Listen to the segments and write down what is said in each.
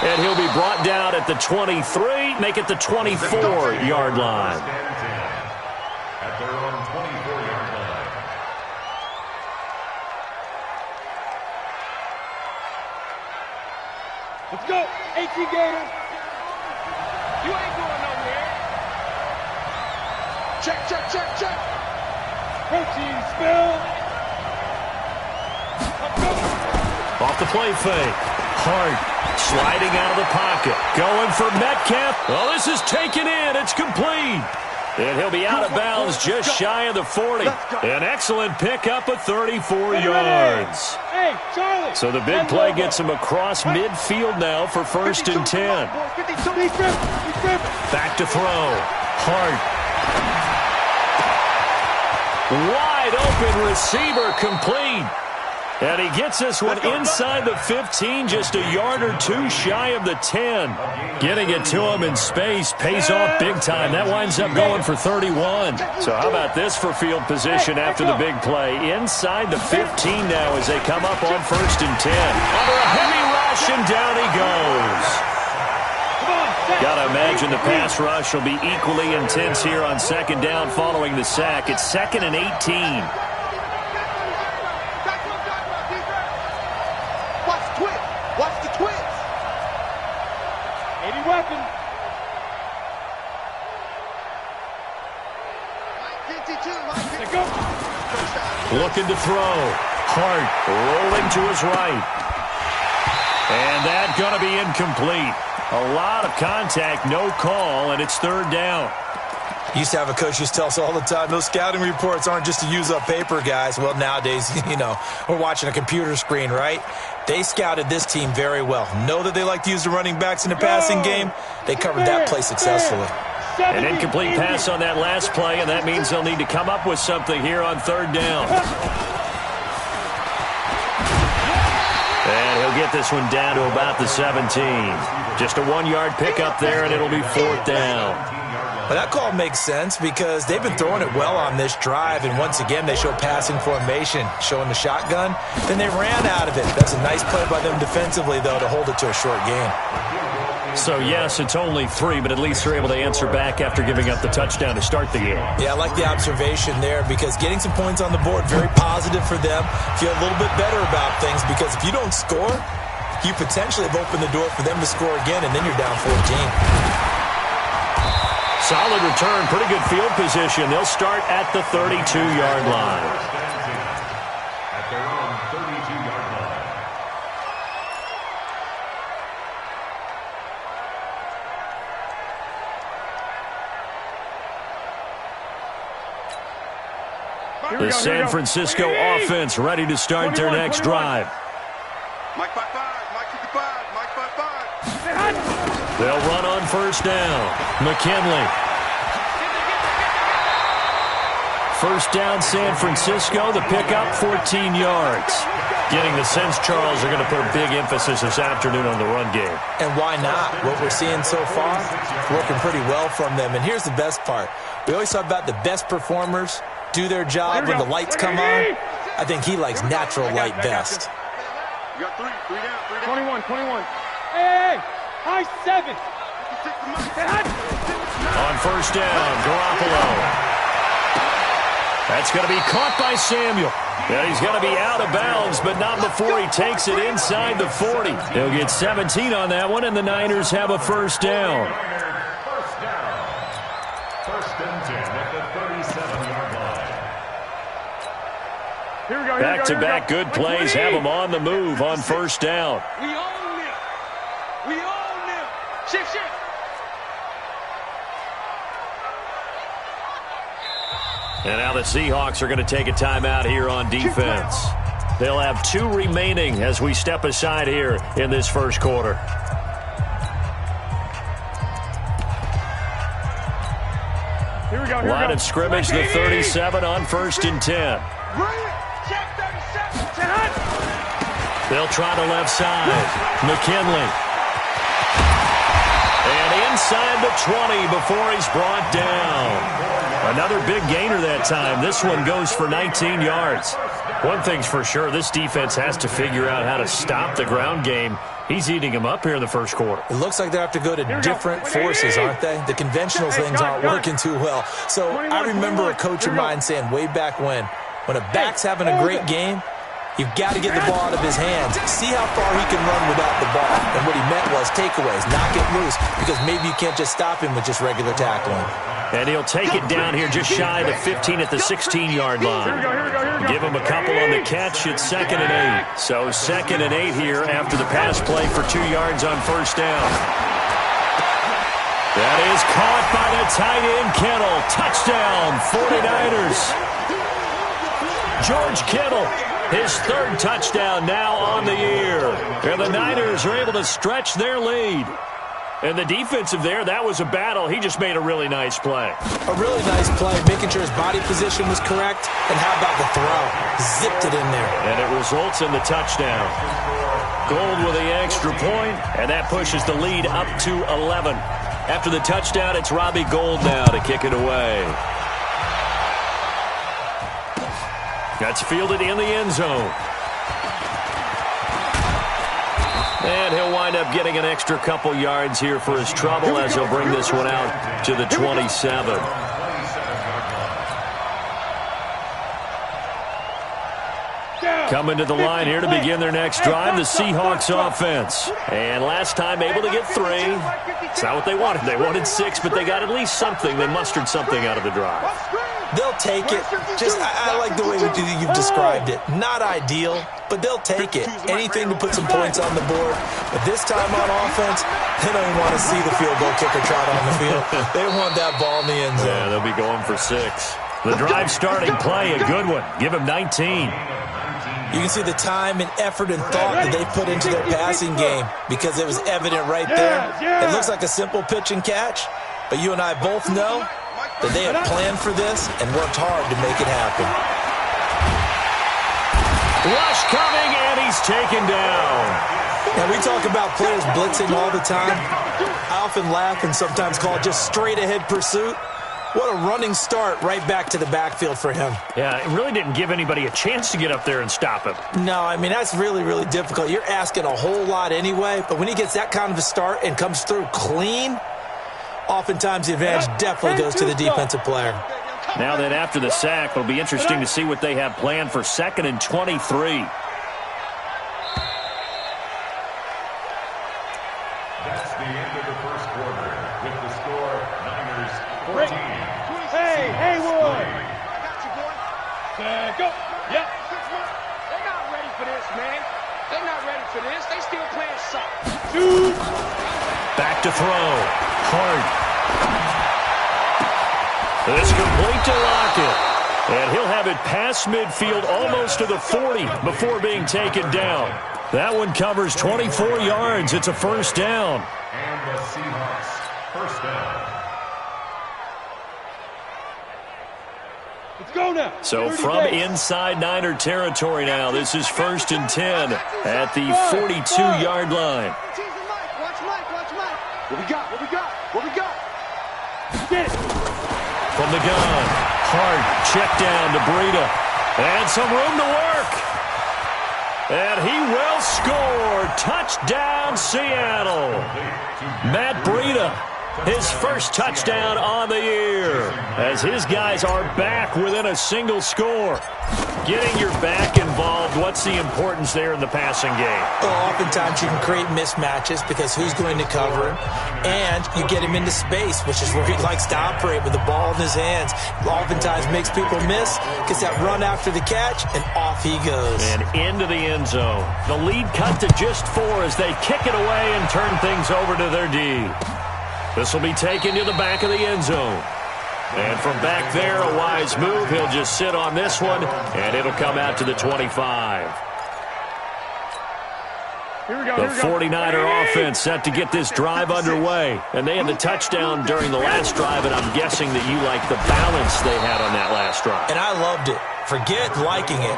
And he'll be brought down at the 23, make it the 24-yard line. At their own 24-yard line. Let's go, AT Gator. You ain't going nowhere. Check, check, check, check. Protein spill. Off the play fake. Hart sliding out of the pocket. Going for Metcalf. Oh, this is taken in. It's complete. And he'll be out of bounds just shy of the 40. An excellent pickup of 34 yards. Hey, Charlie. So the big play gets him across midfield now for 1st and 10. Back to throw. Hart. Wide open receiver complete. And he gets this one inside the 15, just a yard or two shy of the 10. Getting it to him in space pays off big time. That winds up going for 31. So how about this for field position after the big play? Inside the 15 now as they come up on 1st and 10. Under a heavy rush, and down he goes. Got to imagine the pass rush will be equally intense here on 2nd down following the sack. It's 2nd and 18. Watch the twist. 80 weapon. Looking to throw. Hart rolling to his right. And that's going to be incomplete. A lot of contact, no call, and it's 3rd down. Used to have a coach used to tell us all the time, those scouting reports aren't just to use up paper, guys. Well, nowadays, we're watching a computer screen, right? They scouted this team very well. Know that they like to use the running backs in the passing game. They covered that play successfully. An incomplete pass on that last play, and that means they'll need to come up with something here on 3rd down. And he'll get this one down to about the 17. Just a 1-yard pickup there, and it'll be 4th down. Well, that call makes sense because they've been throwing it well on this drive, and once again they show passing formation, showing the shotgun. Then they ran out of it. That's a nice play by them defensively, though, to hold it to a short gain. So, yes, it's only 3, but at least they're able to answer back after giving up the touchdown to start the game. Yeah, I like the observation there because getting some points on the board, very positive for them. Feel a little bit better about things because if you don't score, you potentially have opened the door for them to score again, and then you're down 14. Solid return, pretty good field position. They'll start at the 32-yard line. At their own 32-yard line. The San Francisco offense ready to start their next drive. Mike 5-5, Mike 55, Mike 5-5. They'll run on 1st down. McKinley. 1st down, San Francisco. The pickup, 14 yards. Getting the sense, Charles, are going to put a big emphasis this afternoon on the run game. And why not? What we're seeing so far, working pretty well from them. And here's the best part. We always talk about the best performers do their job when the lights come on. I think he likes natural light best. You got 3 down. 21. Hey, high 7. On 1st down, Garoppolo. That's going to be caught by Samuel. And he's going to be out of bounds, but not before he takes it inside the 40. He'll get 17 on that one, and the Niners have a 1st down. First and 10 at the 37-yard line. Back-to-back good plays have him on the move on 1st down. We own them. Shift. And now the Seahawks are going to take a timeout here on defense. They'll have 2 remaining as we step aside here in this 1st quarter. Line of scrimmage, the 37 on 1st and 10. They'll try the left side. McKinley. And inside the 20 before he's brought down. Another big gainer that time. This one goes for 19 yards. One thing's for sure, this defense has to figure out how to stop the ground game He's eating him up here in the first quarter. It looks like they have to go to different forces, aren't they? The conventional things aren't working too well. So I remember a coach of mine saying way back when a back's having a great game, you've got to get the ball out of his hands. See how far he can run without the ball. And what he meant was takeaways, knock it loose, because maybe you can't just stop him with just regular tackling. And he'll take it down here just shy of the 15 at the 16-yard line. Give him a couple on the catch. It's 2nd and 8. So 2nd and 8 here after the pass play for 2 yards on first down. That is caught by the tight end, Kittle. Touchdown, 49ers. George Kittle, his 3rd touchdown now on the year. And the Niners are able to stretch their lead. And the defensive there, that was a battle. He just made a really nice play. A really nice play, making sure his body position was correct. And how about the throw? Zipped it in there. And it results in the touchdown. Gold with the extra point, and that pushes the lead up to 11. After the touchdown, it's Robbie Gould now to kick it away. That's fielded in the end zone. And he'll wind up getting an extra couple yards here for his trouble as he'll bring this one out to the 27. Coming to the line here to begin their next drive, the Seahawks offense. And last time able to get 3. It's not what they wanted. They wanted 6, but they got at least something. They mustered something out of the drive. They'll take it. I like the way you've described it. Not ideal, but they'll take it. Anything to put some points on the board. But this time on offense, they don't want to see the field goal kicker trot on the field. They want that ball in the end zone. Yeah, they'll be going for 6. The drive starting play, a good one. Give him 19. You can see the time and effort and thought that they put into their passing game because it was evident right there. It looks like a simple pitch and catch, but you and I both know that they have planned for this and worked hard to make it happen. Rush coming, and he's taken down. Now, we talk about players blitzing all the time. I often laugh and sometimes call it just straight-ahead pursuit. What a running start right back to the backfield for him. Yeah, it really didn't give anybody a chance to get up there and stop him. No, I mean, that's really, really difficult. You're asking a whole lot anyway, but when he gets that kind of a start and comes through clean, oftentimes the advantage definitely goes to the defensive player. Now then, after the sack, it'll be interesting to see what they have planned for 2nd and 23. That's the end of the first quarter with the score Niners 14. Hey, Haywood! Go! Yep. They're not ready for this, man. They're not ready for this. They still playing soft. 2. Back to throw. Hard. It's complete to Lockett. And he'll have it past midfield almost to the 40 before being taken down. That one covers 24 yards. It's a first down. And the Seahawks first down. Let's go now. So from inside Niner territory now, this is 1st and 10 at the 42-yard line. Watch Mike. What we got? Get it. From the gun, hard check down to Breida. And some room to work. And he will score. Touchdown, Seattle. Matt Breida, his first touchdown on the year, as his guys are back within a single score. Getting your back involved, what's the importance there in the passing game? Well, oftentimes you can create mismatches because who's going to cover him, and you get him into space, which is where he likes to operate with the ball in his hands. Oftentimes makes people miss, gets that run after the catch, and off he goes. And into the end zone. The lead cut to just 4 as they kick it away and turn things over to their D. This will be taken to the back of the end zone. And from back there, a wise move. He'll just sit on this one, and it'll come out to the 25. The 49er offense set to get this drive underway. And they had the touchdown during the last drive, and I'm guessing that you like the balance they had on that last drive. And I loved it. Forget liking it.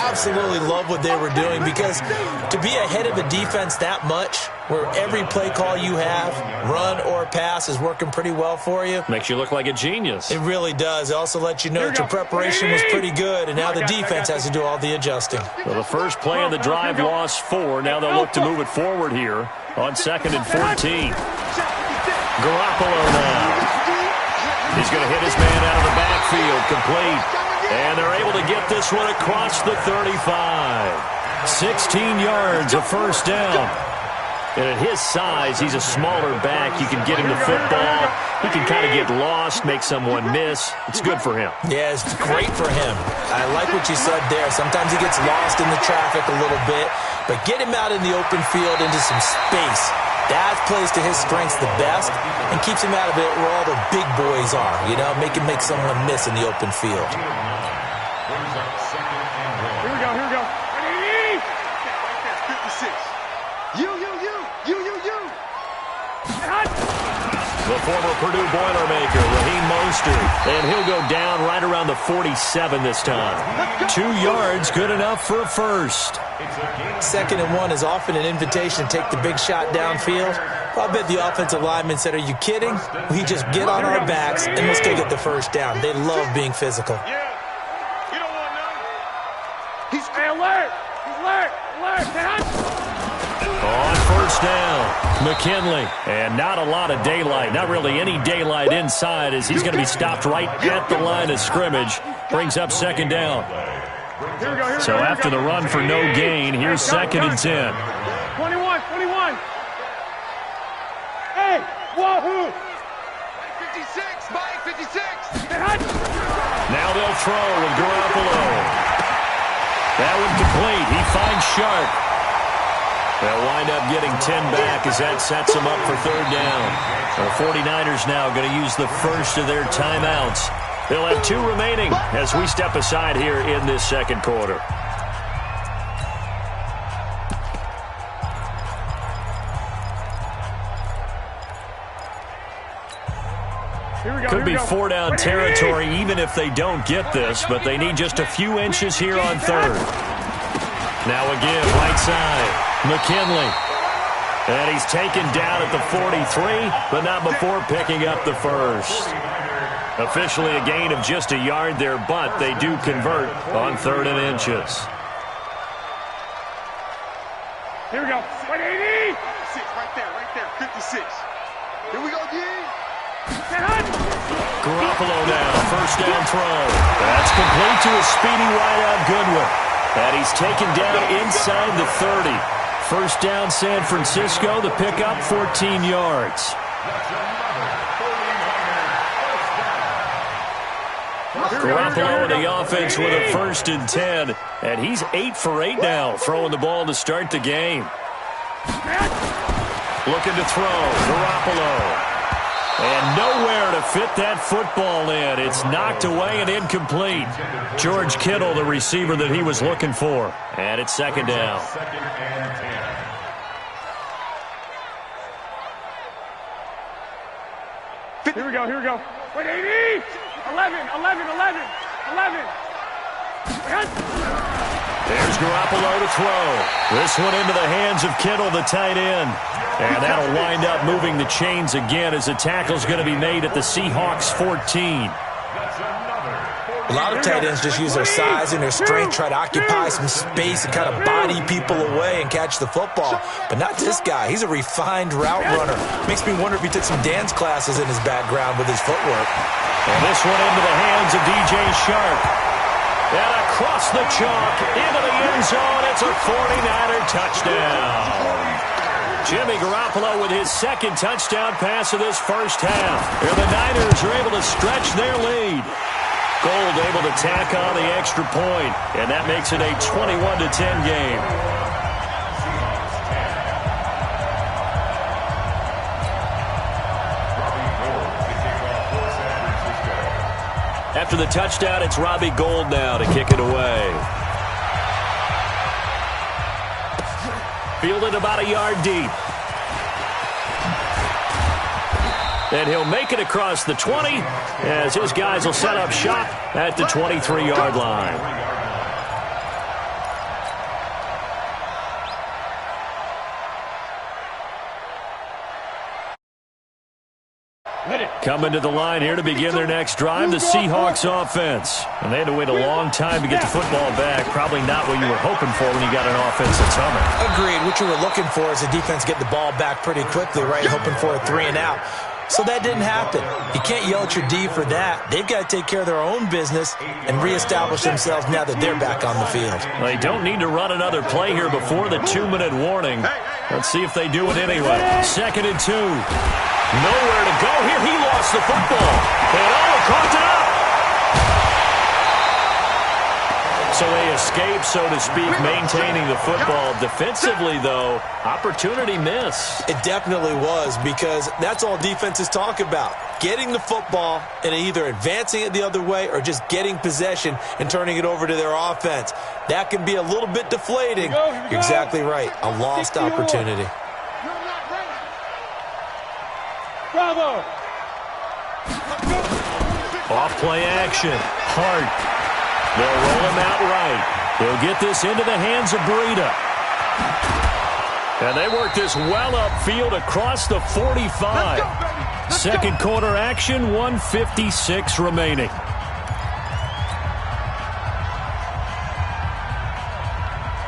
Absolutely love what they were doing, because to be ahead of a defense that much, where every play call you have, run or pass, is working pretty well for you. Makes you look like a genius. It really does. It also lets you know that your preparation was pretty good, and now the defense has to do all the adjusting. Well, the first play of the drive lost 4. Now they'll look to move it forward here on 2nd and 14. Garoppolo now. He's going to hit his man out of the backfield, complete. And they're able to get this one across the 35. 16 yards, a first down. And at his size, he's a smaller back. You can get him the football. He can kind of get lost, make someone miss. It's good for him. Yeah, it's great for him. I like what you said there. Sometimes he gets lost in the traffic a little bit, but get him out in the open field into some space. That plays to his strengths the best and keeps him out of it where all the big boys are, you know, make him make someone miss in the open field. Here we go, here we go. Ready? Right there, 56. You. The former Purdue Boilermaker, Raheem Mostert, and he'll go down right around the 47 this time. 2 yards, good enough for a first. 2nd and 1 is often an invitation to take the big shot downfield. Well, I bet the offensive lineman said, "Are you kidding? We just get on our backs and we'll still get the first down." They love being physical. Yeah. You don't want none. He's alert. He's alert. On first down, McKinley. And not a lot of daylight, not really any daylight inside, as he's going to be stopped right at the line of scrimmage. Brings up 2nd down. So after the run for no gain, here's 2nd and 10. 21. Hey, wahoo! 56, Mike, 56. Now they'll throw with Garoppolo. That one complete. He finds Sharp. They'll wind up getting 10 back as that sets them up for 3rd down. The 49ers now going to use the first of their timeouts. They'll have 2 remaining as we step aside here in this 2nd quarter. Could be 4-down territory even if they don't get this, but they need just a few inches here on 3rd. Now again, right side. McKinley. And he's taken down at the 43, but not before picking up the first. Officially a gain of just a yard there, but they do convert on 3rd and inches. Here we go. 180. 6, right there, 56. Here we go, D. Garoppolo now, first down throw. That's complete to a speedy wideout Goodwin. And he's taken down inside the 30. First down San Francisco, the pickup 14 yards. Garoppolo in the offense with a 1st and 10. And he's 8 for 8 now, throwing the ball to start the game. Looking to throw, Garoppolo. And nowhere to fit that football in. It's knocked away and incomplete. George Kittle, the receiver that he was looking for. And it's 2nd down. Here we go. 180. 11. There's Garoppolo to throw. This one into the hands of Kittle, the tight end. And that'll wind up moving the chains again as the tackle's going to be made at the Seahawks 14. A lot of tight ends just use their size and their strength, try to occupy some space and kind of body people away and catch the football. But not this guy. He's a refined route runner. Makes me wonder if he took some dance classes in his background with his footwork. And this one into the hands of DJ Sharp. And across the chalk, into the end zone. It's a 49er touchdown. Jimmy Garoppolo with his 2nd touchdown pass of this first half. And the Niners are able to stretch their lead. Gold able to tack on the extra point, and that makes it a 21-10 game. After the touchdown, it's Robbie Gould now to kick it away. Fielded about a yard deep. And he'll make it across the 20 as his guys will set up shop at the 23-yard line. Coming to the line here to begin their next drive, the Seahawks offense. And they had to wait a long time to get the football back. Probably not what you were hoping for when you got an offense that's humming. Agreed. What you were looking for is the defense get the ball back pretty quickly, right? Hoping for a 3 and out. So that didn't happen. You can't yell at your D for that. They've got to take care of their own business and reestablish themselves now that they're back on the field. They don't need to run another play here before the 2-minute warning. Let's see if they do it anyway. 2nd and 2. Nowhere to go here. He lost the football. And coughed it up. So they escape, so to speak, maintaining the football. Defensively, though, opportunity miss. It definitely was, because that's all defenses talk about. Getting the football and either advancing it the other way or just getting possession and turning it over to their offense. That can be a little bit deflating. You're exactly right. A lost opportunity. Bravo! Off play action. Hart. They'll roll him out right. He'll get this into the hands of Breida. And they work this well upfield across the 45. Second quarter action, 1:56 remaining.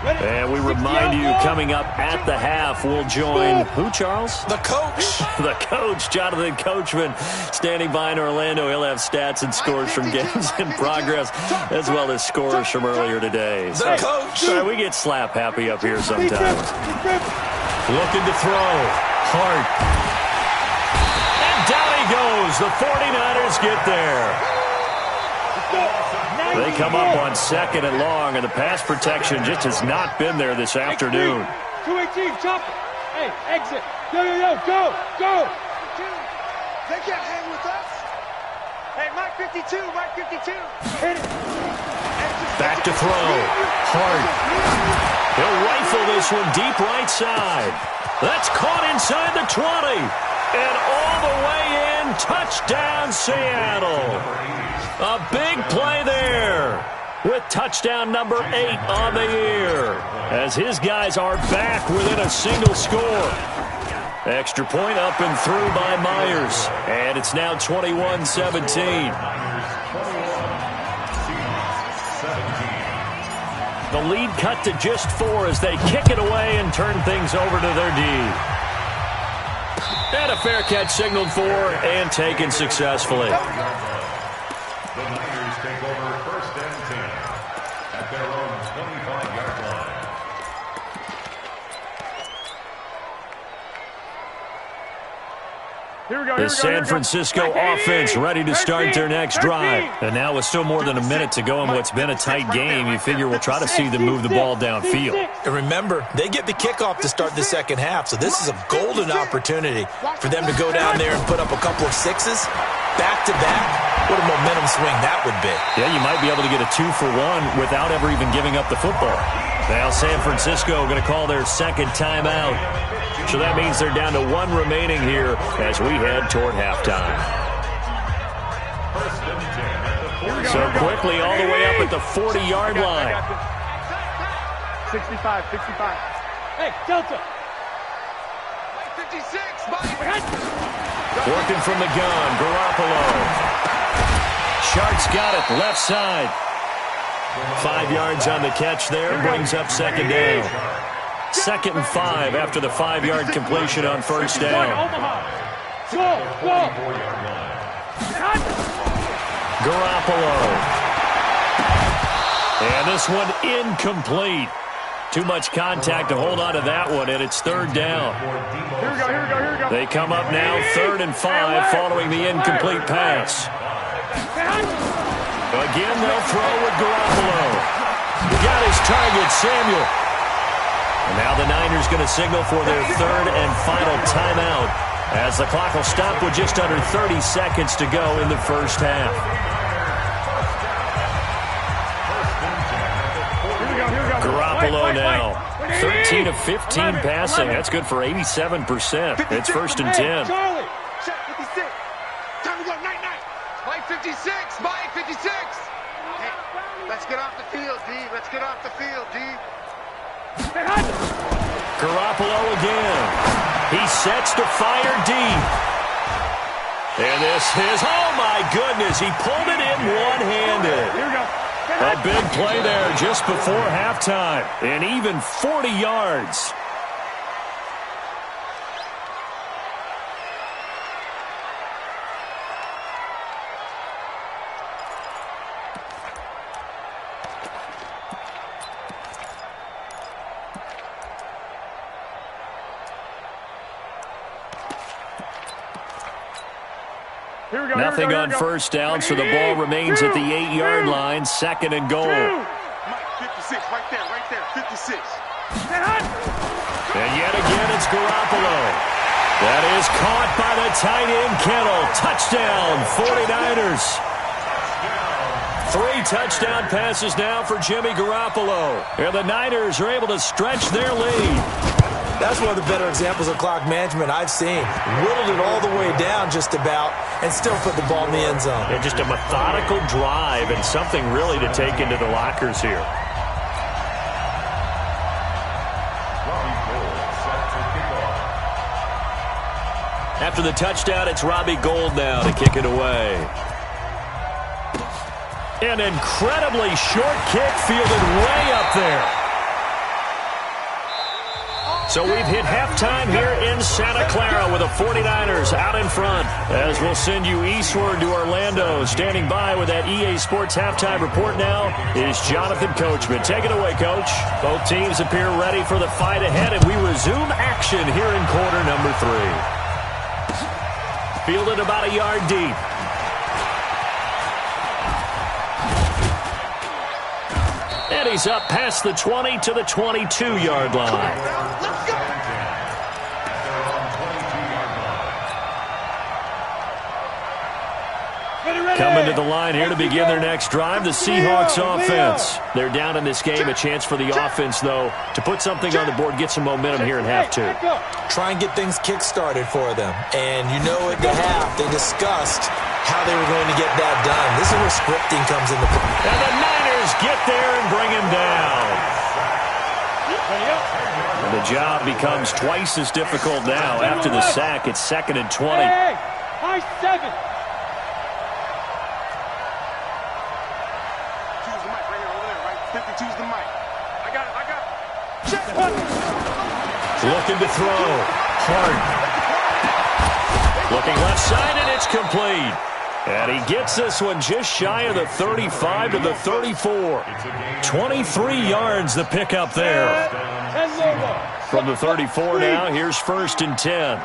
And we remind you, coming up at the half, we'll join who, Charles? The coach. The coach, Jonathan Coachman, standing by in Orlando. He'll have stats and scores from games in progress, as well as scores from earlier today. The coach. Sorry, we get slap happy up here sometimes. Looking to throw. Hart. And down he goes. The 49ers get there. They come up on 2nd and long, and the pass protection just has not been there this afternoon. 218, chop it. Hey, exit. Yo, go, go. They can't hang with us. Hey, Mike 52, Mike 52. Hit it. Back to throw. Hart. He'll rifle this one deep right side. That's caught inside the 20. And all the way in, touchdown Seattle. A big play there with touchdown number 8 on the year as his guys are back within a single score. Extra point up and through by Myers. And it's now 21-17. The lead cut to just 4 as they kick it away and turn things over to their D. And a fair catch signaled for and taken successfully. The Niners take over 1st and 10 at their own 25-yard line. The San Francisco offense ready to start their next drive. And now with still more than a minute to go in what's been a tight game, you figure we'll try to see them move the ball downfield. And remember, they get the kickoff to start the second half, so this is a golden opportunity for them to go down there and put up a couple of 6s back-to-back. What a momentum swing that would be. Yeah, you might be able to get a 2-for-1 without ever even giving up the football. Now San Francisco going to call their second timeout. So that means they're down to 1 remaining here as we head toward halftime. So quickly all the way up at the 40-yard line. 65. Hey, Delta. 56. Working from the gun, Garoppolo. Shark's got it, left side. 5 yards on the catch there, brings up second down. 2nd and 5 after the 5-yard completion on first down. Garoppolo. And this one incomplete. Too much contact to hold on to that one, and it's 3rd down. Here we go. They come up now 3rd and 5 following the incomplete pass. Again, they'll throw with Garoppolo. Got his target, Samuel. And now the Niners going to signal for their 3rd and final timeout as the clock will stop with just under 30 seconds to go in the first half. Garoppolo now, 13 of 15 passing. That's good for 87%. It's 1st and 10. Charlie, check 56. Let's get off the field, D. Garoppolo again. He sets to fire deep. And this is, oh my goodness, he pulled it in one-handed. Here we go. A big play there just before halftime. And even 40 yards. Nothing on first down, so the ball remains at the 8-yard line. Second and goal. Mike, 56, right there, 56. And yet again, it's Garoppolo. That is caught by the tight end, Kittle. Touchdown, 49ers. 3 touchdown passes now for Jimmy Garoppolo. And the Niners are able to stretch their lead. That's one of the better examples of clock management I've seen. Whittled it all the way down just about and still put the ball in the end zone. And just a methodical drive and something really to take into the lockers here. After the touchdown, it's Robbie Gould now to kick it away. An incredibly short kick fielded way up there. So we've hit halftime here in Santa Clara with the 49ers out in front. As we'll send you eastward to Orlando. Standing by with that EA Sports halftime report now is Jonathan Coachman. Take it away, Coach. Both teams appear ready for the fight ahead, and we resume action here in quarter number 3. Fielded about a yard deep. And he's up past the 20 to the 22-yard line. Let's go. Coming to the line here to begin their next drive, the Seahawks offense. They're down in this game. A chance for the offense, though, to put something on the board, get some momentum here in half 2. Try and get things kick-started for them. And you know at the half, they discussed how they were going to get that done. This is where scripting comes into play. And the Niners get there and bring him down. And the job becomes twice as difficult now. After the sack, it's 2nd and 20. Hey, high 7. Choose the mic right here, over there, right? 50, choose the mic. I got it. Check. Looking to throw. Hart. Looking left side, and it's complete. And he gets this one just shy of the 35 to the 34. 23 yards the pickup there. From the 34 now, here's 1st and 10.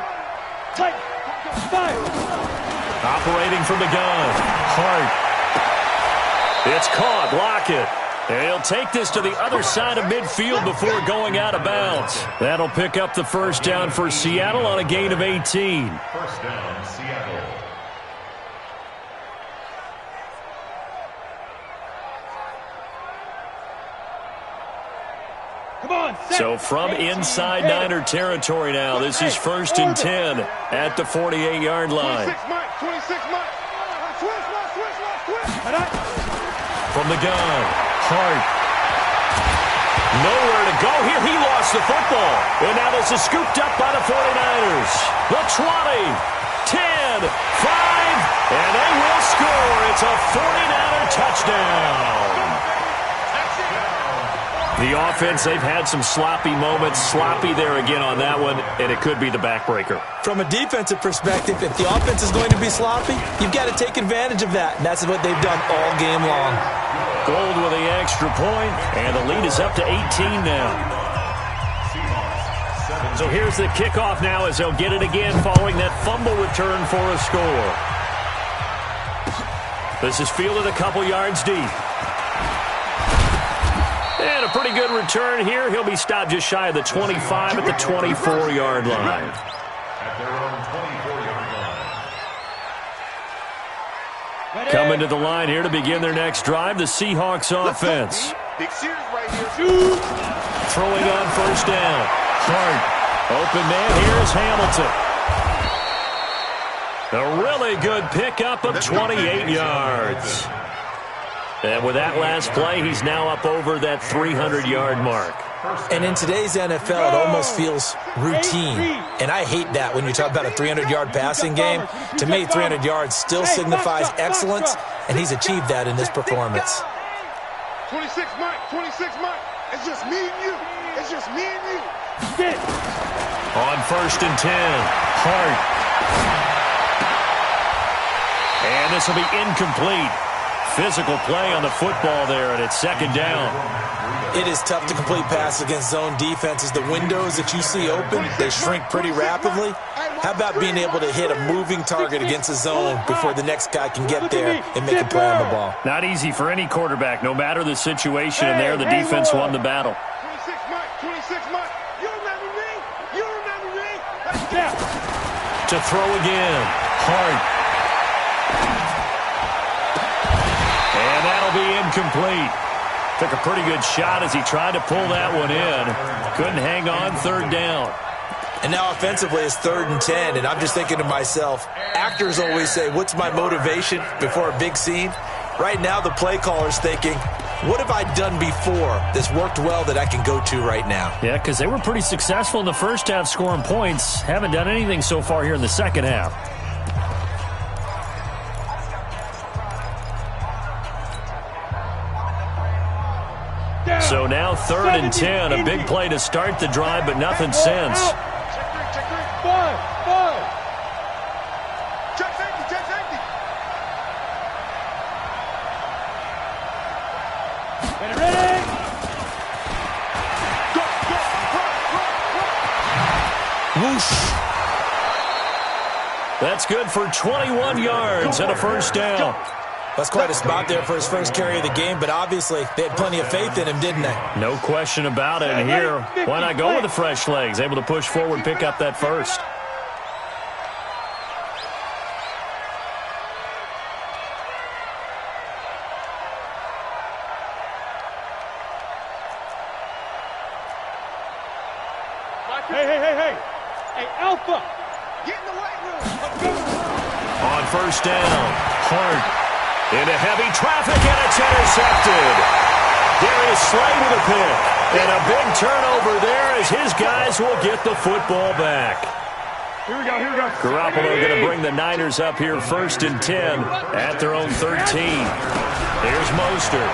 Operating from the gun. Hart. It's caught. Lockett. And he'll take this to the other side of midfield before going out of bounds. That'll pick up the first down for Seattle on a gain of 18. First down, Seattle. So from inside Niner territory now, this is 1st and 10 at the 48-yard line. 26 Mike. From the gun, Hart. Nowhere to go here. He lost the football. And now this is scooped up by the 49ers. The 20, 10, 5, and they will score. It's a 49er touchdown. The offense, they've had some sloppy moments. Sloppy there again on that one, and it could be the backbreaker. From a defensive perspective, if the offense is going to be sloppy, you've got to take advantage of that, and that's what they've done all game long. Gould with the extra point, and the lead is up to 18 now. So here's the kickoff now as they'll get it again following that fumble return for a score. This is fielded a couple yards deep. And a pretty good return here. He'll be stopped just shy of the 25 at the 24-yard line. At their own 24-yard line. Coming to the line here to begin their next drive, the Seahawks offense. Big series right here. Throwing on first down. Hart. Open man, here's Hamilton. A really good pickup of 28 yards. And with that last play, he's now up over that 300-yard mark. And in today's NFL, it almost feels routine. And I hate that when you talk about a 300-yard passing game. To me, 300 yards still signifies excellence, and he's achieved that in this performance. 26 Mike, 26 Mike. It's just me and you. It's just me and you. On 1st and 10, Hart. And this will be incomplete. Physical play on the football there, and it's 2nd down. It is tough to complete passes against zone defenses. The windows that you see open, they shrink pretty rapidly. How about being able to hit a moving target against a zone before the next guy can get there and make a play on the ball? Not easy for any quarterback, no matter the situation, and there the defense won the battle. 26 Mike, 26 Mike. You remember me? You remember me? Let's go. To throw again, Hart. And that'll be incomplete. Took a pretty good shot as he tried to pull that one in. Couldn't hang on, 3rd down. And now offensively it's 3rd and 10, and I'm just thinking to myself, actors always say, what's my motivation before a big scene? Right now the play caller's thinking, what have I done before that's worked well that I can go to right now? Yeah, because they were pretty successful in the first half scoring points. Haven't done anything so far here in the second half. So now 3rd and 10, a big play to start the drive, but nothing since. Check 5. Check safety. Ready. Whoosh. That's good for 21 yards and a 1st down. That's quite a spot there for his first carry of the game, but obviously they had plenty of faith in him, didn't they? No question about it. And here, why not go with the fresh legs? Able to push forward, pick up that first. Hey. Hey, Alpha. Get in the weight room. Let's go. On 1st down, Hart. Into heavy traffic, and it's intercepted. Darius Slay with a pick. And a big turnover there as his guys will get the football back. Here we go. Garoppolo going to bring the Niners up here 1st and 10 at their own 13. Here's Mostert.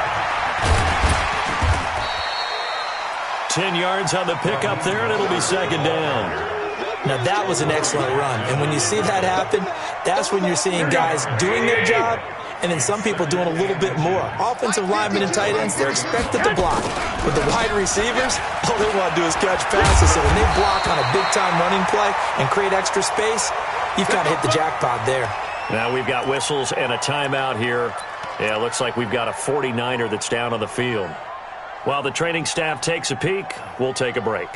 10 yards on the pickup there, and it'll be 2nd down. Now, that was an excellent run. And when you see that happen, that's when you're seeing guys doing their job and then some people doing a little bit more. Offensive linemen and tight ends, they're expected to block. But the wide receivers, all they want to do is catch passes. So when they block on a big-time running play and create extra space, you've got to hit the jackpot there. Now we've got whistles and a timeout here. Yeah, looks like we've got a 49er that's down on the field. While the training staff takes a peek, we'll take a break.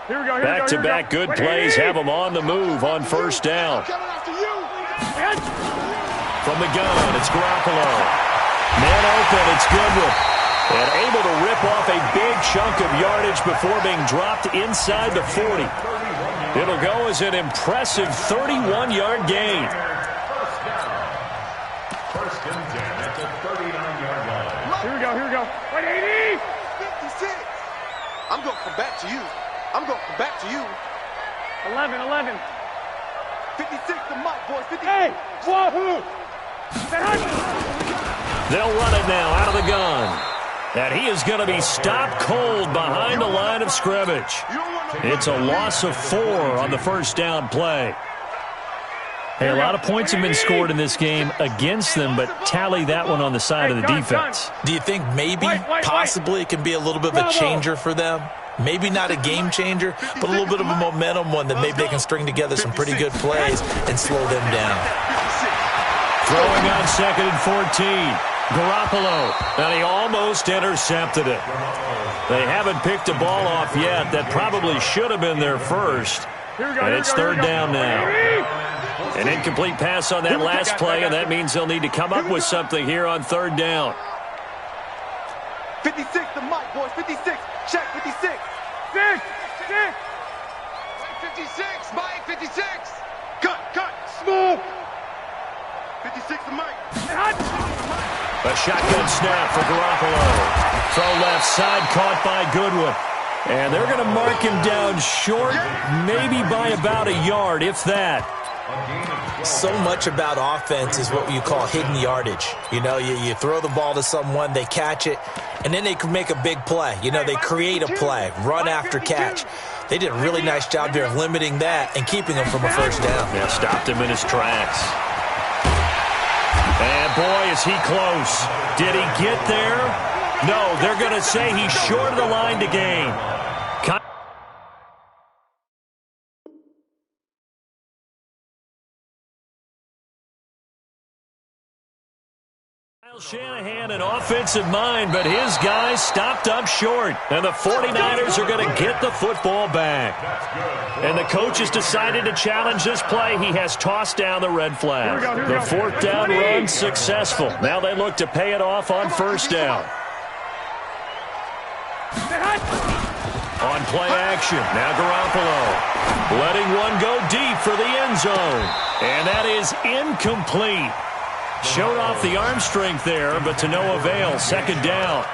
Back-to-back good plays have them on the move on 1st down. From the gun, it's Garoppolo. Man open, it's Goodwin. And able to rip off a big chunk of yardage before being dropped inside the 40. It'll go as an impressive 31-yard gain. First and 10 at the 39-yard line. Here we go. 180. 56. I'm going to come back to you. 11. 56 to Mike, boys. 50. Hey, wahoo! They'll run it now out of the gun. And he is going to be stopped cold behind the line of scrimmage. It's a loss of 4 on the 1st down play. Hey, a lot of points have been scored in this game against them, but tally that one on the side of the defense. Do you think maybe, possibly, it can be a little bit of a changer for them? Maybe not a game changer, but a little bit of a momentum one that maybe they can string together some pretty good plays and slow them down. Throwing on 2nd and 14. Garoppolo, and he almost intercepted it. They haven't picked a ball off yet. That probably should have been their first. And it's 3rd down now. An incomplete pass on that last play, and that means they'll need to come up with something here on 3rd down. 56 to Mike, boys. 56. Check 56. 56. Mike 56. Cut. Smoke. 56 to Mike. A shotgun snap for Garoppolo. Throw left side, caught by Goodwin. And they're going to mark him down short, maybe by about a yard, if that. So much about offense is what you call hidden yardage. You know, you throw the ball to someone, they catch it, and then they can make a big play. You know, they create a play, run after catch. They did a really nice job there of limiting that and keeping him from a first down. Yeah, stopped him in his tracks. And boy, is he close. Did he get there? No, they're going to say he's short of the line to gain. Shanahan, an offensive mind, but his guys stopped up short. And the 49ers are going to get the football back. And the coach has decided to challenge this play. He has tossed down the red flag. The fourth down run successful. Now they look to pay it off on first down. On play action, now Garoppolo. Letting one go deep for the end zone. And that is incomplete. Showed off the arm strength there, but to no avail. Second down.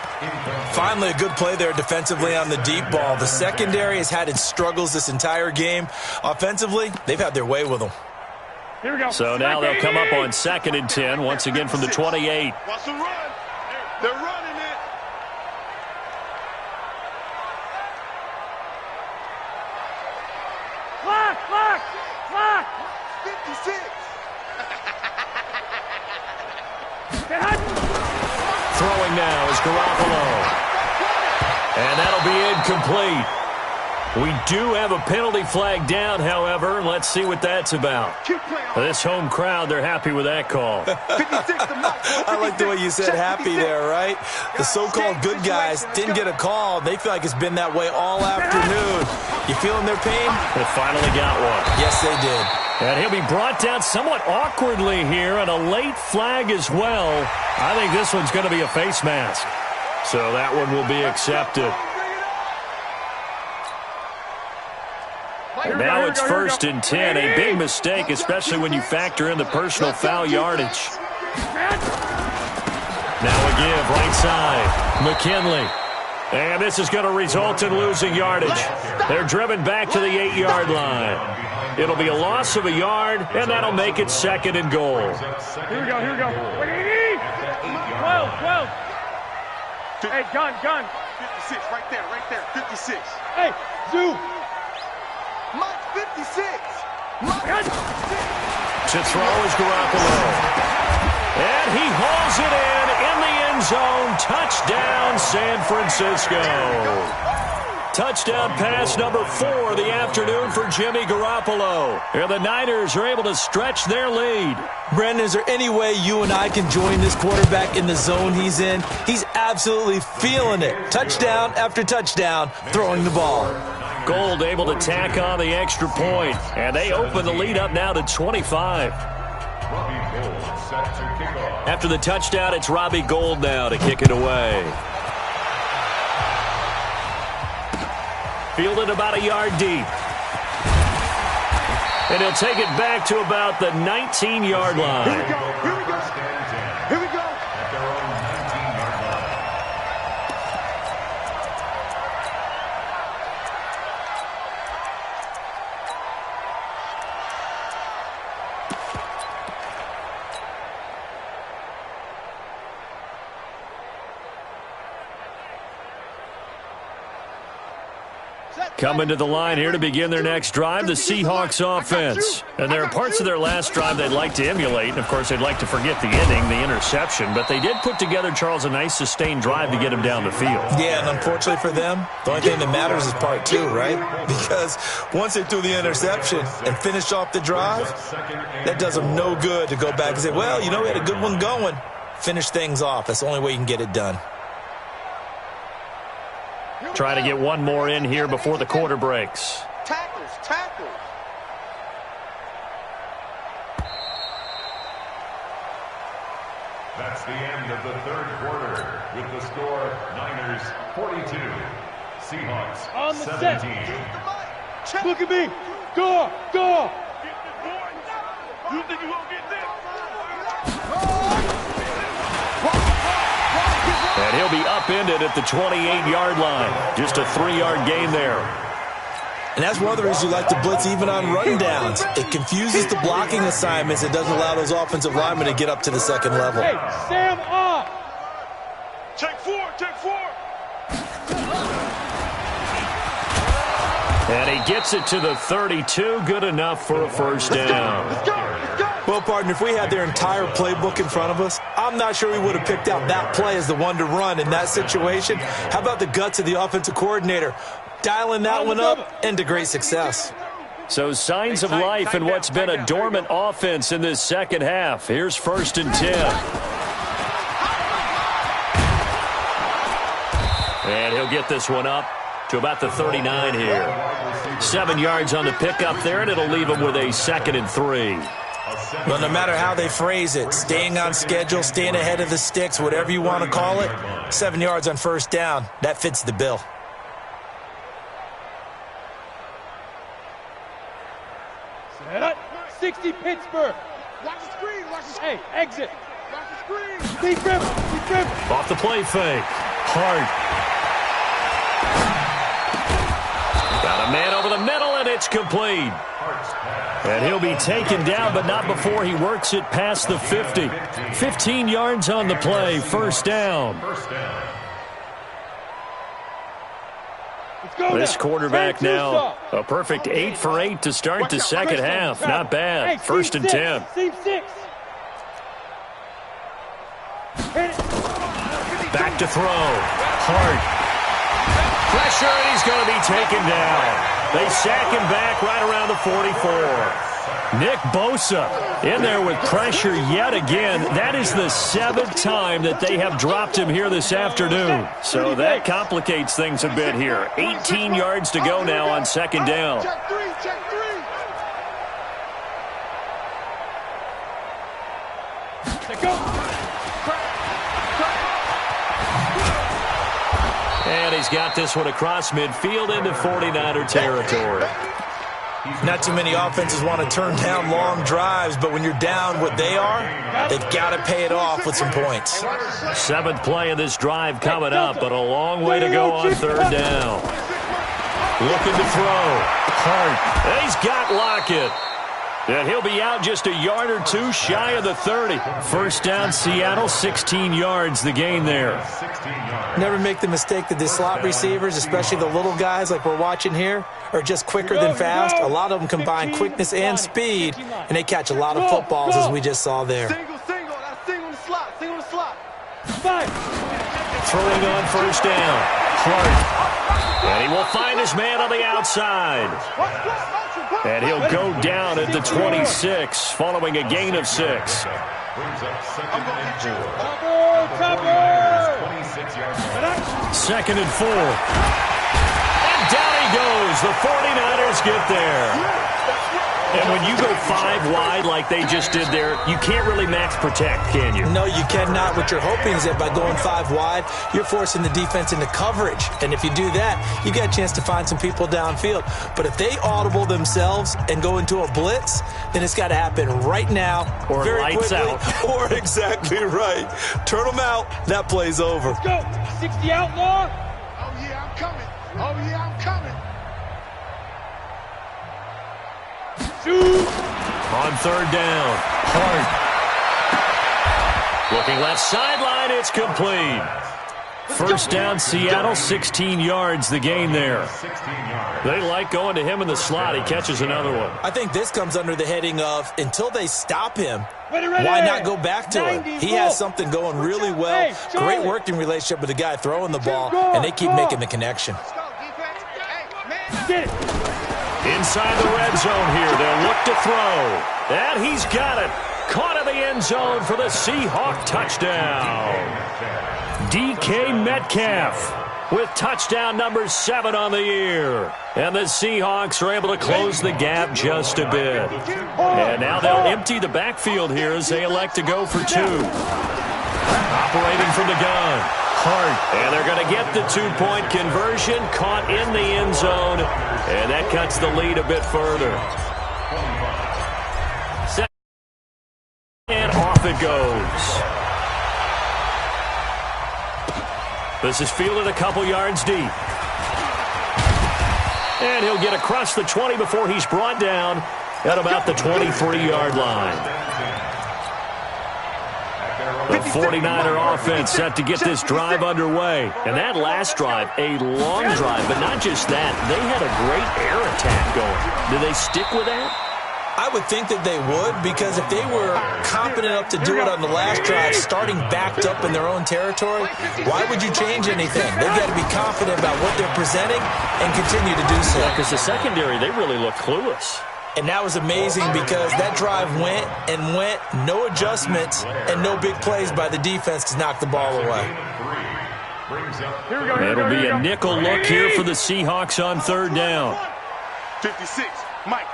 Finally, a good play there defensively on the deep ball. The secondary has had its struggles this entire game. Offensively, they've had their way with them. Here we go. So now they'll come up on 2nd and 10, once again from the 28. Watch the run. They're running it. Clock. 56. Throwing now is Garoppolo. And that'll be incomplete. We do have a penalty flag down, however. Let's see what that's about. This home crowd, they're happy with that call. I like the way you said happy there, right? The so-called good guys didn't get a call. They feel like it's been that way all afternoon. You feeling their pain? They finally got one. Yes, they did. And he'll be brought down somewhat awkwardly here, and a late flag as well. I think this one's going to be a face mask. So that one will be accepted. Now it's 1st and 10, a big mistake, especially when you factor in the personal foul yardage. Now a give, right side, McKinley. And this is going to result in losing yardage. They're driven back to the 8-yard line. It'll be a loss of a yard, and that'll make it 2nd and goal. Here we go. 12. Hey, gun. 56, right there, 56. Hey, Zoo. Mike 56. To throw is Garoppolo. And he hauls it in the end zone. Touchdown, San Francisco. Touchdown pass number 4 of the afternoon for Jimmy Garoppolo. And the Niners are able to stretch their lead. Brandon, is there any way you and I can join this quarterback in the zone he's in? He's absolutely feeling it. Touchdown after touchdown, throwing the ball. Gold able to tack on the extra point. And they open the lead up now to 25. After the touchdown, it's Robbie Gould now to kick it away. Fielded about a yard deep. And he'll take it back to about the 19-yard line. Here we go. At their own 19-yard line. Coming to the line here to begin their next drive, the Seahawks offense. And there are parts of their last drive they'd like to emulate. And, of course, they'd like to forget the ending, the interception. But they did put together, Charles, a nice sustained drive to get him down the field. Yeah, and unfortunately for them, the only thing that matters is part 2, right? Because once they threw the interception and finished off the drive, that does them no good to go back and say, well, you know, we had a good one going. Finish things off. That's the only way you can get it done. Trying to get one more in here before the quarter breaks. Tackles. That's the end of the third quarter with the score Niners 42, Seahawks, On the set. 17. Look at me. Go, go. You think you gonna get this? And he'll be upended at the 28-yard line. Just a 3-yard gain there. And that's one of the reasons you like to blitz even on run downs. It confuses the blocking assignments. It doesn't allow those offensive linemen to get up to the second level. Hey, Sam up. Take 4, take 4. And he gets it to the 32. Good enough for a first down. Let's go, let's go. Well, partner, if we had their entire playbook in front of us, I'm not sure we would have picked out that play as the one to run in that situation. How about the guts of the offensive coordinator? Dialing that one up and to great success. So signs of life in what's been a dormant offense in this second half. Here's 1st and 10. And he'll get this one up to about the 39 here. 7 yards on the pickup there, and it'll leave him with a 2nd and 3. Well, no matter how they phrase it, staying on schedule, staying ahead of the sticks, whatever you want to call it, 7 yards on first down, that fits the bill. Set. 60 Pittsburgh. Watch the screen, watch the screen. Hey, exit. Watch the screen. Deep rim, deep rim. Off the play fake. Hart. Got a man over the middle, and it's complete. And he'll be taken down, but not before he works it past the 50. 15 yards on the play, first down. Let's go This now. quarterback Turn two now, soft. a perfect 8 for 8 to start the second half. Not Hey, bad. team 1st and six, 10. Team 6. Hit it. Back to throw. Hart. Pressure, and he's going to be taken down. They sack him back right around the 44. Nick Bosa in there with pressure yet again. That is the 7th time that they have dropped him here this afternoon. So that complicates things a bit here. 18 yards to go now on 2nd down. Check 3, check 3. Let's go. And he's got this one across midfield into 49er territory. Not too many offenses want to turn down long drives, but when you're down what they are, they've got to pay it off with some points. 7th play of this drive coming up, but a long way to go on 3rd down. Looking to throw. Hart. And he's got Lockett. And he'll be out just a yard or two shy of the 30. First down, Seattle, 16 yards, the gain there. Never make the mistake that the slot receivers, especially the little guys like we're watching here, are just quicker than fast. A lot of them combine quickness and speed, and they catch a lot of footballs, as we just saw there. Single, that's single on the slot, single on the slot. 5. Throwing on 1st down. Hart. And he will find his man on the outside. And he'll go down at the 26, following a gain of 6. Second and 4. And down he goes. The 49ers get there. And when you go 5 wide like they just did there, you can't really max protect, can you? No, you cannot. What you're hoping is that by going 5 wide, you're forcing the defense into coverage. And if you do that, you got a chance to find some people downfield. But if they audible themselves and go into a blitz, then it's got to happen right now. Or very lights quickly, out. Or exactly right. Turn them out. That play's over. Let's go. 60 outlaw. Oh, yeah, I'm coming. Oh, yeah, I'm coming. Shoot. On 3rd down, Hart. Looking left sideline, it's complete. First down, Seattle, 16 yards, the gain there. They like going to him in the slot. He catches another one. I think this comes under the heading of, until they stop him, Ready. why not go back to him? He has something going really well. Hey, Charlie. Great working relationship with the guy throwing the ball, and they keep making the connection. Let's go, defense. Hey, man. Get it. Inside the red zone here, they'll look to throw. And he's got it. Caught in the end zone for the Seahawk touchdown. DK Metcalf with touchdown number 7 on the year. And the Seahawks are able to close the gap just a bit. And now they'll empty the backfield here as they elect to go for 2. Operating from the gun. Hart. And they're going to get the two-point conversion. Caught in the end zone. And that cuts the lead a bit further. And off it goes. This is fielded a couple yards deep. And he'll get across the 20 before he's brought down at about the 23-yard line. The 49er offense set to get this drive underway. And that last drive, a long drive, but not just that. They had a great air attack going. Do they stick with that? I would think that they would, because if they were competent enough to do it on the last drive, starting backed up in their own territory, why would you change anything? They've got to be confident about what they're presenting and continue to do so. Because the secondary, they really look clueless. And that was amazing because that drive went and went, no adjustments, and no big plays by the defense to knock the ball away. It'll be a nickel look here for the Seahawks on third down. 56, Mike.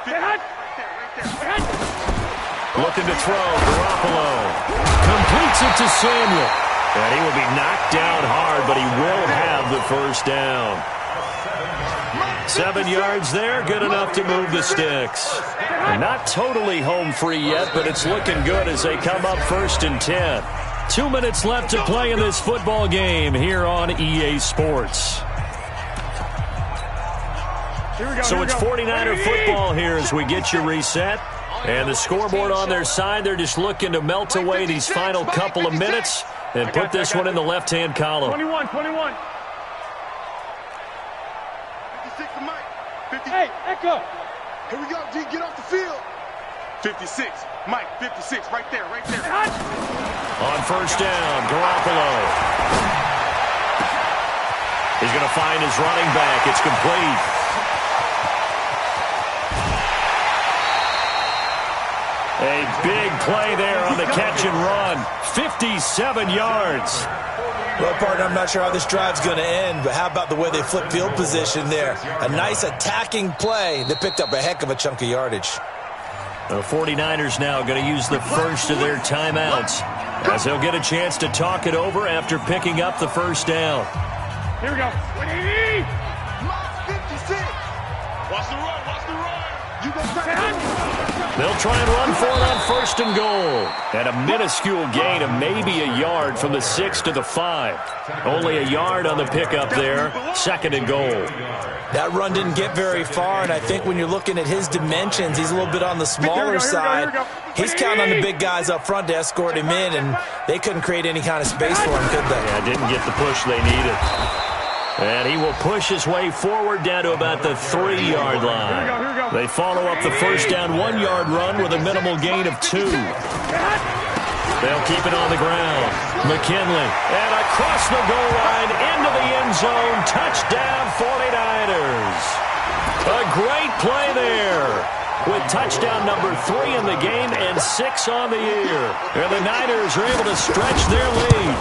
Looking to throw, Garoppolo completes it to Samuel. And he will be knocked down hard, but he will have the first down. 7 yards there, good enough to move the sticks. Not totally home free yet, but it's looking good as they come up 1st and 10. 2 minutes left to play in this football game here on EA Sports. So it's 49er football here as we get you reset. And the scoreboard on their side, they're just looking to melt away these final couple of minutes and put this one in the left-hand column. 21. 56 to Mike. Hey, Echo. Here we go, D. Get off the field. 56. Mike, 56. Right there. On first down, Garoppolo. He's going to find his running back. It's complete. A big play there on the catch and run. 57 yards. Well, partner, I'm not sure how this drive's going to end, but how about the way they flip field position there? A nice attacking play that picked up a heck of a chunk of yardage. The 49ers now going to use the first of their timeouts as they'll get a chance to talk it over after picking up the first down. Here we go. 180. 56. Watch the run. You go They'll try and run for it on 1st and goal. And a minuscule gain of maybe a yard from the 6 to the 5. Only a yard on the pickup there. 2nd and goal. That run didn't get very far, and I think when you're looking at his dimensions, he's a little bit on the smaller side. He's counting on the big guys up front to escort him in, and they couldn't create any kind of space for him, could they? Yeah, didn't get the push they needed. And he will push his way forward down to about the 3-yard line. They follow up the first down 1-yard run with a minimal gain of 2. They'll keep it on the ground. McKinley. And across the goal line into the end zone. Touchdown 49ers. A great play there. With touchdown number 3 in the game and 6 on the year. And the Niners are able to stretch their lead.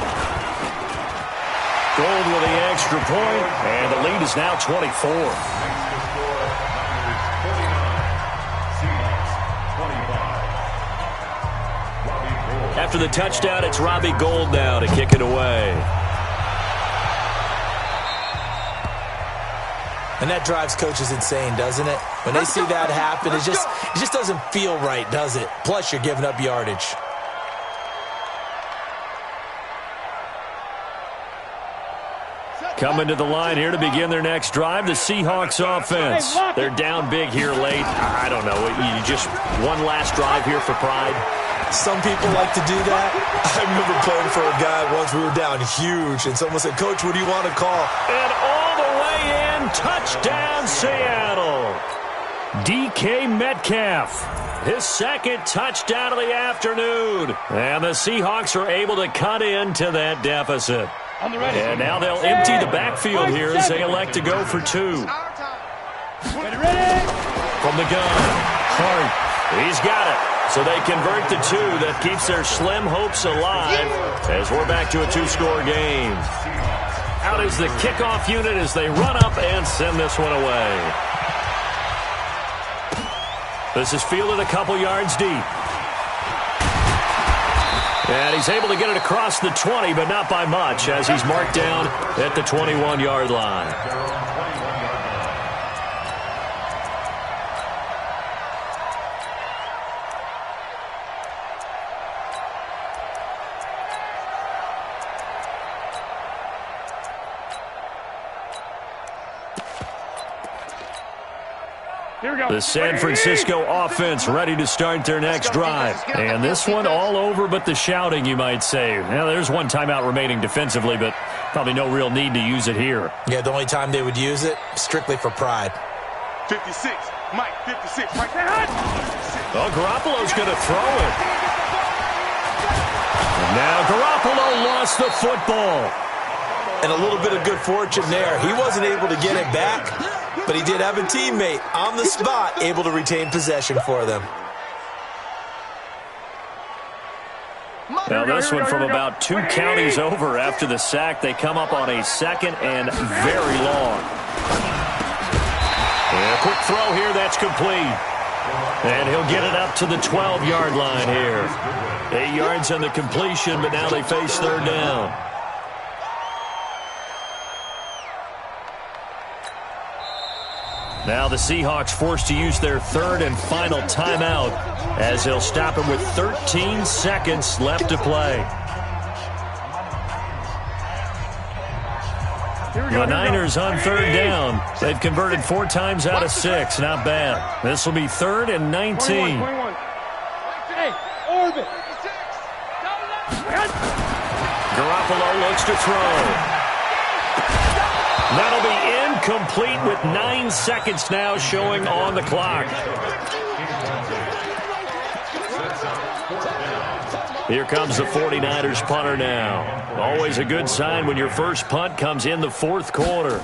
Gold with the extra point, and the lead is now 24. After the touchdown, it's Robbie Gould now to kick it away. And that drives coaches insane, doesn't it? When they see that happen, it just doesn't feel right, does it? Plus, you're giving up yardage. Coming to the line here to begin their next drive, the Seahawks offense. They're down big here late. I don't know. You just one last drive here for pride. Some people like to do that. I remember playing for a guy once. We were down huge, and someone said, "Coach, what do you want to call?" And all the way in, touchdown Seattle. DK Metcalf, his 2nd touchdown of the afternoon. And the Seahawks are able to cut into that deficit. And now they'll empty the backfield here as they elect to go for 2. From the gun, Hart, he's got it. So they convert the 2. That keeps their slim hopes alive as we're back to a 2-score game. Out is the kickoff unit as they run up and send this one away. This is fielded a couple yards deep. And he's able to get it across the 20, but not by much, as he's marked down at the 21-yard line. The San Francisco offense ready to start their next drive. And this one all over but the shouting, you might say. Now, there's one timeout remaining defensively, but probably no real need to use it here. Yeah, the only time they would use it, strictly for pride. 56, Mike, 56, Mike. Oh, Garoppolo's going to throw it. And now Garoppolo lost the football. And a little bit of good fortune there. He wasn't able to get it back, but he did have a teammate on the spot able to retain possession for them. Now this one from about 2 counties over after the sack. They come up on a 2nd and very long. And a quick throw here, that's complete. And he'll get it up to the 12-yard line here. 8 yards on the completion, but now they face 3rd down. Now the Seahawks forced to use their 3rd and final timeout as they'll stop him with 13 seconds left to play. The Niners on 3rd down. They've converted 4 times out of 6. Not bad. This will be 3rd and 19. 21. Hey, orbit. Garoppolo looks to throw. That'll be incomplete with 9 seconds now showing on the clock. Here comes the 49ers punter now. Always a good sign when your first punt comes in the 4th quarter.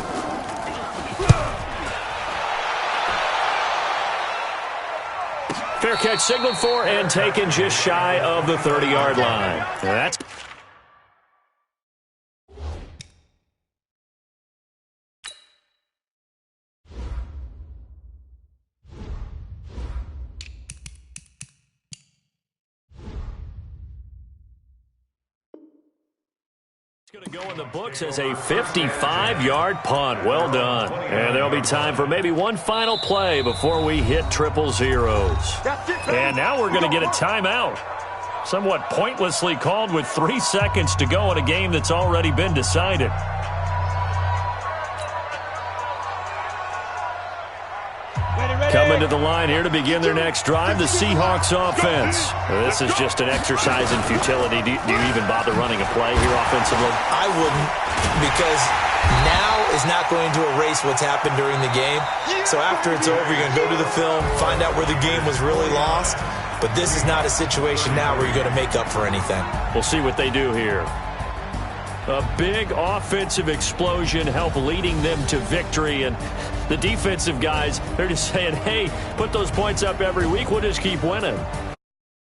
Fair catch signaled for and taken just shy of the 30-yard line. That's going to go in the books as a 55-yard punt. Well done. And there'll be time for maybe one final play before we hit triple zeros. And now we're going to get a timeout. Somewhat pointlessly called with 3 seconds to go in a game that's already been decided. Coming to the line here to begin their next drive, the Seahawks offense. This is just an exercise in futility. Do you even bother running a play here offensively? I wouldn't, because now is not going to erase what's happened during the game. So after it's over, you're going to go to the film, find out where the game was really lost. But this is not a situation now where you're going to make up for anything. We'll see what they do here. A big offensive explosion help leading them to victory, and the defensive guys, they're just saying, hey, put those points up every week, we'll just keep winning.